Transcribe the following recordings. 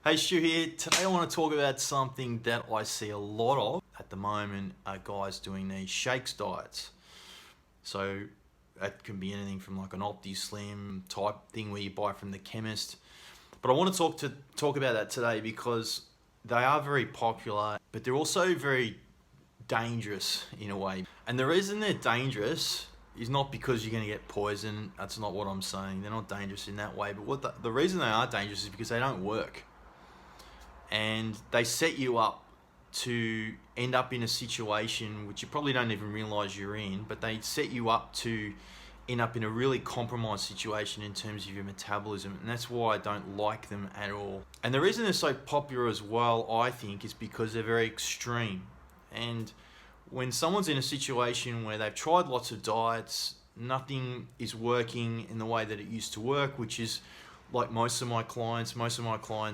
Hey, Stu here. Today I want to talk about something that I see a lot of at the moment are guys doing these shakes diets. So that can be anything from like an OptiSlim type thing where you buy from the chemist. But I want to talk about that today because they are very popular, but they're also very dangerous in a way. And the reason they're dangerous is not because you're going to get poisoned. That's not what I'm saying. They're not dangerous in that way. But the reason they are dangerous is because they don't work. And they set you up to end up in a situation which you probably don't even realize you're in, but they set you up to end up in a really compromised situation in terms of your metabolism, and that's why I don't like them at all. And the reason they're so popular as well, I think, is because they're very extreme. And when someone's in a situation where they've tried lots of diets, nothing is working in the way that it used to work, which is like most of my clients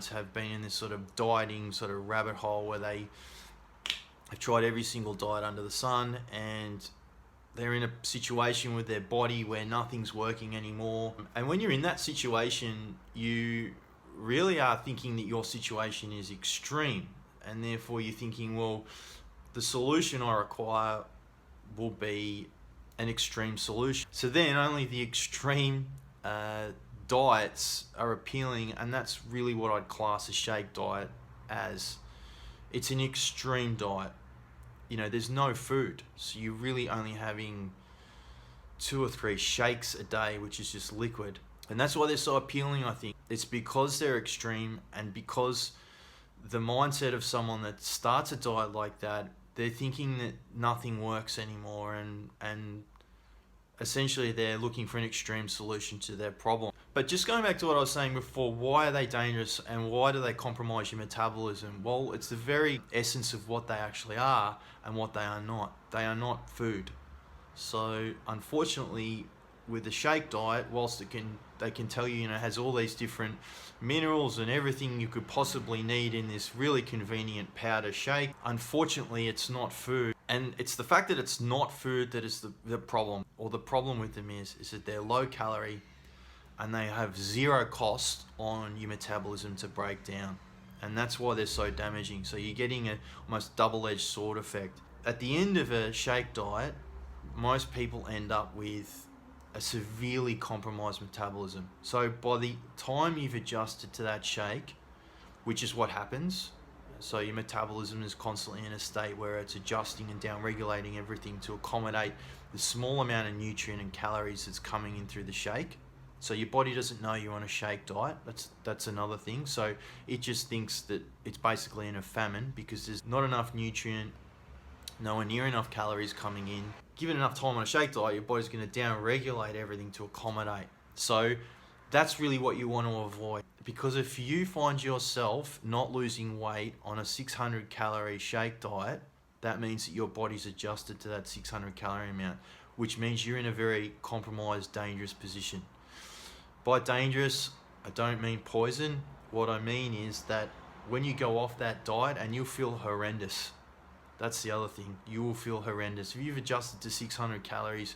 have been in this sort of dieting sort of rabbit hole where they have tried every single diet under the sun, and they're in a situation with their body where nothing's working anymore. And when you're in that situation, you really are thinking that your situation is extreme, and therefore you're thinking, well, the solution I require will be an extreme solution. So then only the extreme diets are appealing, and that's really what I'd class a shake diet as. It's an extreme diet. You know, there's no food, so you're really only having 2 or 3 shakes a day, which is just liquid. And that's why they're so appealing, I think. It's because they're extreme, and because the mindset of someone that starts a diet like that, they're thinking that nothing works anymore, and essentially they're looking for an extreme solution to their problem. But just going back to what I was saying before, why are they dangerous and why do they compromise your metabolism? Well, it's the very essence of what they actually are and what they are not. They are not food. So unfortunately, with the shake diet, whilst they can tell you, it has all these different minerals and everything you could possibly need in this really convenient powder shake, unfortunately it's not food. And it's the fact that it's not food that is the problem, or the problem with them is that they're low calorie and they have zero cost on your metabolism to break down. And that's why they're so damaging. So you're getting a almost double-edged sword effect. At the end of a shake diet, most people end up with a severely compromised metabolism. So by the time you've adjusted to that shake, which is what happens, so your metabolism is constantly in a state where it's adjusting and down-regulating everything to accommodate the small amount of nutrient and calories that's coming in through the shake. So your body doesn't know you're on a shake diet. That's another thing. So it just thinks that it's basically in a famine because there's not enough nutrient, nowhere near enough calories coming in. Given enough time on a shake diet, your body's going to down-regulate everything to accommodate. So that's really what you want to avoid. Because if you find yourself not losing weight on a 600 calorie shake diet, that means that your body's adjusted to that 600 calorie amount, which means you're in a very compromised, dangerous position. By dangerous, I don't mean poison. What I mean is that when you go off that diet, and you'll feel horrendous. That's the other thing. You will feel horrendous. If you've adjusted to 600 calories,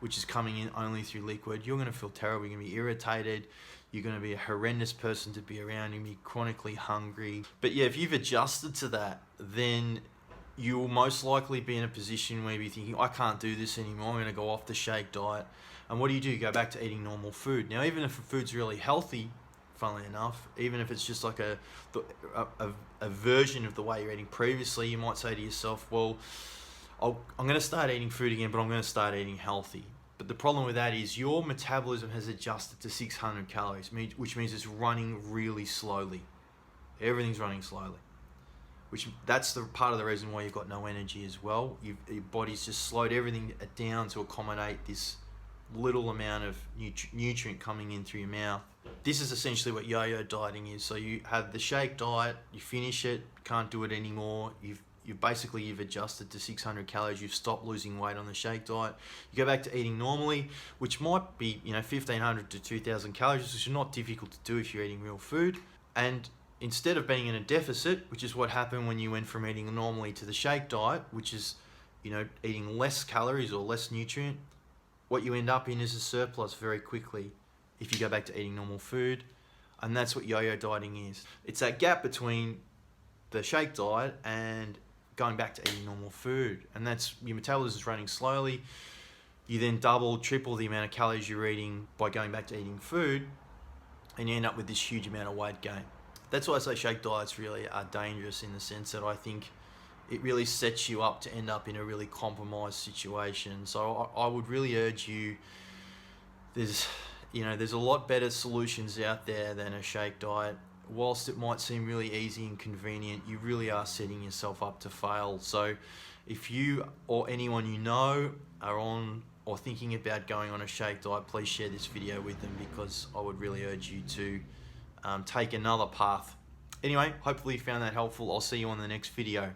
which is coming in only through liquid, you're going to feel terrible. You're going to be irritated. You're going to be a horrendous person to be around. You're going to be chronically hungry. But yeah, if you've adjusted to that, then you'll most likely be in a position where you're thinking, I can't do this anymore. I'm going to go off the shake diet. And what do? You go back to eating normal food. Now, even if the food's really healthy, funnily enough, even if it's just like a version of the way you're eating previously, you might say to yourself, well, I'm going to start eating food again, but I'm going to start eating healthy. But the problem with that is your metabolism has adjusted to 600 calories, which means it's running really slowly. Everything's running slowly. That's the part of the reason why you've got no energy as well. Your body's just slowed everything down to accommodate this little amount of nutrient coming in through your mouth. This is essentially what yo-yo dieting is. So you have the shake diet, you finish it, can't do it anymore. You've adjusted to 600 calories. You've stopped losing weight on the shake diet. You go back to eating normally, which might be 1,500 to 2,000 calories, which is not difficult to do if you're eating real food. And instead of being in a deficit, which is what happened when you went from eating normally to the shake diet, which is eating less calories or less nutrient, what you end up in is a surplus very quickly if you go back to eating normal food. And that's what yo-yo dieting is. It's that gap between the shake diet and going back to eating normal food. And that's, your metabolism is running slowly. You then double, triple the amount of calories you're eating by going back to eating food, and you end up with this huge amount of weight gain. That's why I say shake diets really are dangerous, in the sense that I think it really sets you up to end up in a really compromised situation. So I would really urge you, there's a lot better solutions out there than a shake diet. Whilst it might seem really easy and convenient, you really are setting yourself up to fail. So if you or anyone you know are on or thinking about going on a shake diet, please share this video with them, because I would really urge you to take another path. Anyway, hopefully you found that helpful. I'll see you on the next video.